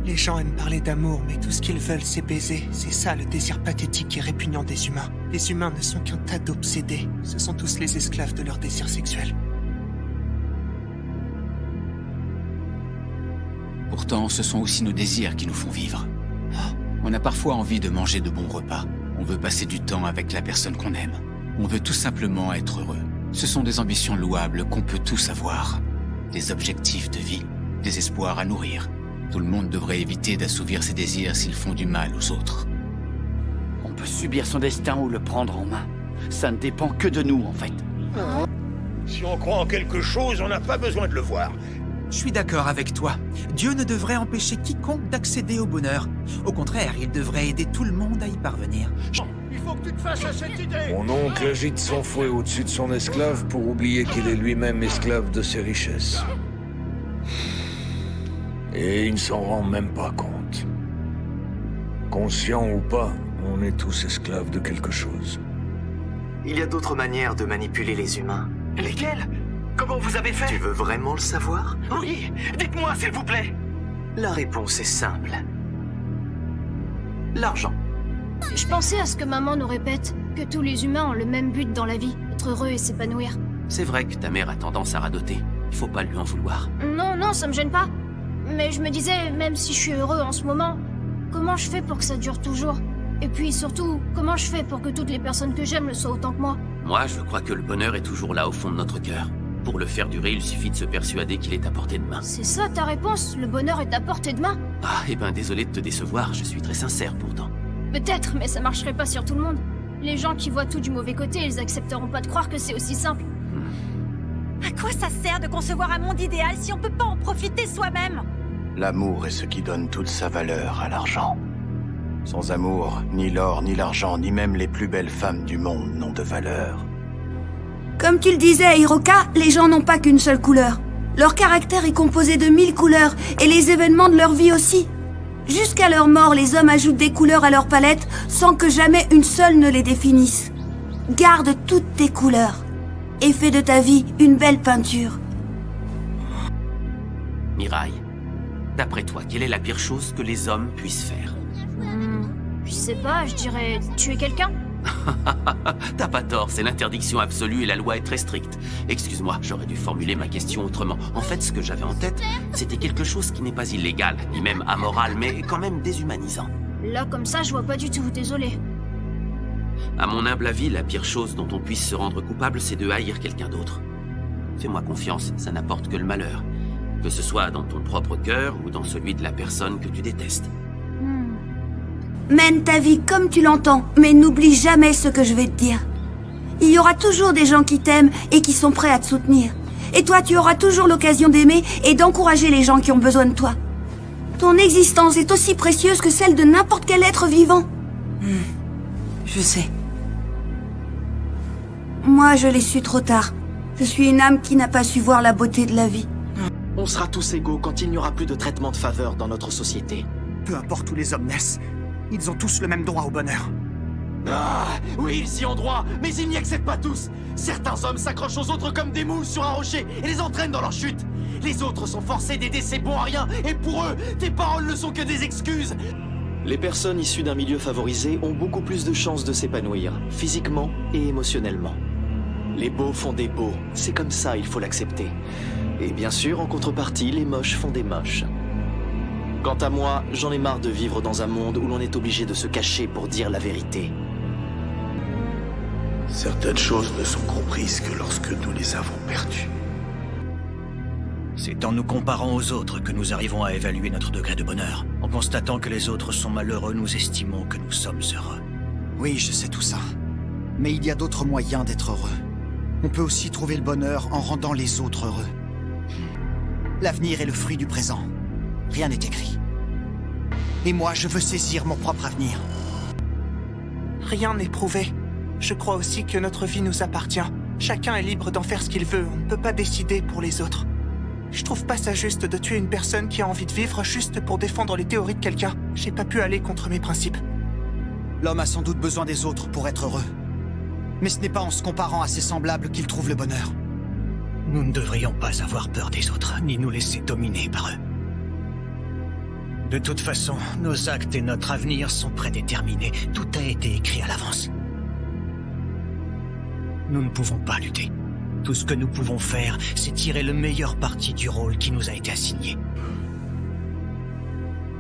Les gens aiment parler d'amour, mais tout ce qu'ils veulent, c'est baiser. C'est ça le désir pathétique et répugnant des humains. Les humains ne sont qu'un tas d'obsédés. Ce sont tous les esclaves de leur désir sexuel. Pourtant, ce sont aussi nos désirs qui nous font vivre. On a parfois envie de manger de bons repas. On veut passer du temps avec la personne qu'on aime. On veut tout simplement être heureux. Ce sont des ambitions louables qu'on peut tous avoir. Des objectifs de vie, des espoirs à nourrir. Tout le monde devrait éviter d'assouvir ses désirs s'ils font du mal aux autres. On peut subir son destin ou le prendre en main. Ça ne dépend que de nous, en fait. Si on croit en quelque chose, on n'a pas besoin de le voir. Je suis d'accord avec toi. Dieu ne devrait empêcher quiconque d'accéder au bonheur. Au contraire, il devrait aider tout le monde à y parvenir. Il faut que tu te fasses à cette idée. Mon oncle agite son fouet au-dessus de son esclave pour oublier qu'il est lui-même esclave de ses richesses. Et il ne s'en rend même pas compte. Conscient ou pas, on est tous esclaves de quelque chose. Il y a d'autres manières de manipuler les humains. Lesquels? Comment vous avez fait? Tu veux vraiment le savoir? Oui, dites-moi s'il vous plaît. La réponse est simple. L'argent. Je pensais à ce que maman nous répète, que tous les humains ont le même but dans la vie, être heureux et s'épanouir. C'est vrai que ta mère a tendance à radoter. Il faut pas lui en vouloir. Non, ça me gêne pas. Mais je me disais, même si je suis heureux en ce moment, comment je fais pour que ça dure toujours? Et puis surtout, comment je fais pour que toutes les personnes que j'aime le soient autant que moi? Moi, je crois que le bonheur est toujours là au fond de notre cœur. Pour le faire durer, il suffit de se persuader qu'il est à portée de main. C'est ça ta réponse? Le bonheur est à portée de main? Ah, eh ben désolé de te décevoir, je suis très sincère pourtant. Peut-être, mais ça marcherait pas sur tout le monde. Les gens qui voient tout du mauvais côté, ils accepteront pas de croire que c'est aussi simple. À quoi ça sert de concevoir un monde idéal si on peut pas en profiter soi-même? L'amour est ce qui donne toute sa valeur à l'argent. Sans amour, ni l'or, ni l'argent, ni même les plus belles femmes du monde n'ont de valeur. Comme tu le disais, Hiroka, les gens n'ont pas qu'une seule couleur. Leur caractère est composé de 1000 couleurs, et les événements de leur vie aussi. Jusqu'à leur mort, les hommes ajoutent des couleurs à leur palette sans que jamais une seule ne les définisse. Garde toutes tes couleurs, et fais de ta vie une belle peinture. Mirai, d'après toi, quelle est la pire chose que les hommes puissent faire? Je sais pas, je dirais tuer quelqu'un. T'as pas tort, c'est l'interdiction absolue et la loi est très stricte. Excuse-moi, j'aurais dû formuler ma question autrement. En fait, ce que j'avais en tête, c'était quelque chose qui n'est pas illégal, ni même amoral, mais quand même déshumanisant. Là, comme ça, je vois pas du tout, désolé. À mon humble avis, la pire chose dont on puisse se rendre coupable, c'est de haïr quelqu'un d'autre. Fais-moi confiance, ça n'apporte que le malheur. Que ce soit dans ton propre cœur ou dans celui de la personne que tu détestes. Mène ta vie comme tu l'entends, mais n'oublie jamais ce que je vais te dire. Il y aura toujours des gens qui t'aiment et qui sont prêts à te soutenir. Et toi, tu auras toujours l'occasion d'aimer et d'encourager les gens qui ont besoin de toi. Ton existence est aussi précieuse que celle de n'importe quel être vivant. Je sais. Moi, je l'ai su trop tard. Je suis une âme qui n'a pas su voir la beauté de la vie. On sera tous égaux quand il n'y aura plus de traitement de faveur dans notre société. Peu importe où les hommes naissent, ils ont tous le même droit au bonheur. Ah, oui, ils y ont droit, mais ils n'y accèdent pas tous. Certains hommes s'accrochent aux autres comme des moules sur un rocher et les entraînent dans leur chute. Les autres sont forcés d'aider ces bons à rien, et pour eux, tes paroles ne sont que des excuses. Les personnes issues d'un milieu favorisé ont beaucoup plus de chances de s'épanouir, physiquement et émotionnellement. Les beaux font des beaux, c'est comme ça, il faut l'accepter. Et bien sûr, en contrepartie, les moches font des moches. Quant à moi, j'en ai marre de vivre dans un monde où l'on est obligé de se cacher pour dire la vérité. Certaines choses ne sont comprises que lorsque nous les avons perdues. C'est en nous comparant aux autres que nous arrivons à évaluer notre degré de bonheur. En constatant que les autres sont malheureux, nous estimons que nous sommes heureux. Oui, je sais tout ça. Mais il y a d'autres moyens d'être heureux. On peut aussi trouver le bonheur en rendant les autres heureux. L'avenir est le fruit du présent. Rien n'est écrit. Et moi, je veux saisir mon propre avenir. Rien n'est prouvé. Je crois aussi que notre vie nous appartient. Chacun est libre d'en faire ce qu'il veut. On ne peut pas décider pour les autres. Je trouve pas ça juste de tuer une personne qui a envie de vivre juste pour défendre les théories de quelqu'un. J'ai pas pu aller contre mes principes. L'homme a sans doute besoin des autres pour être heureux. Mais ce n'est pas en se comparant à ses semblables qu'il trouve le bonheur. Nous ne devrions pas avoir peur des autres, ni nous laisser dominer par eux. De toute façon, nos actes et notre avenir sont prédéterminés. Tout a été écrit à l'avance. Nous ne pouvons pas lutter. Tout ce que nous pouvons faire, c'est tirer le meilleur parti du rôle qui nous a été assigné.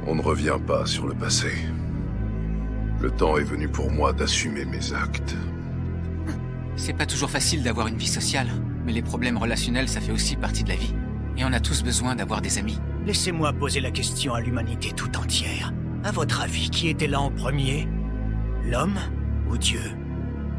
On ne revient pas sur le passé. Le temps est venu pour moi d'assumer mes actes. C'est pas toujours facile d'avoir une vie sociale, mais les problèmes relationnels, ça fait aussi partie de la vie. Et on a tous besoin d'avoir des amis. Laissez-moi poser la question à l'humanité tout entière. À votre avis, qui était là en premier? L'homme ou Dieu?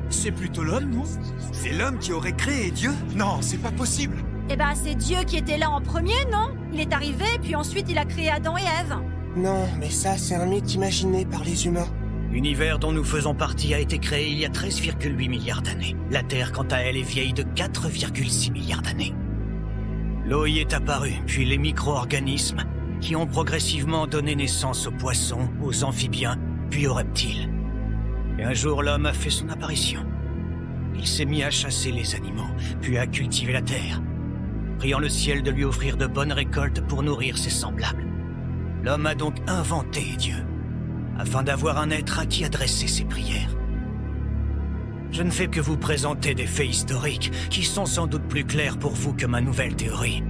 C'est plutôt l'homme, non? C'est l'homme qui aurait créé Dieu? Non, c'est pas possible. Eh ben, c'est Dieu qui était là en premier, non? Il est arrivé, puis ensuite il a créé Adam et Ève. Non, mais ça, c'est un mythe imaginé par les humains. L'univers dont nous faisons partie a été créé il y a 13,8 milliards d'années. La Terre, quant à elle, est vieille de 4,6 milliards d'années. L'eau y est apparue, puis les micro-organismes, qui ont progressivement donné naissance aux poissons, aux amphibiens, puis aux reptiles. Et un jour, l'homme a fait son apparition. Il s'est mis à chasser les animaux, puis à cultiver la terre, priant le ciel de lui offrir de bonnes récoltes pour nourrir ses semblables. L'homme a donc inventé Dieu, afin d'avoir un être à qui adresser ses prières. Je ne fais que vous présenter des faits historiques qui sont sans doute plus clairs pour vous que ma nouvelle théorie.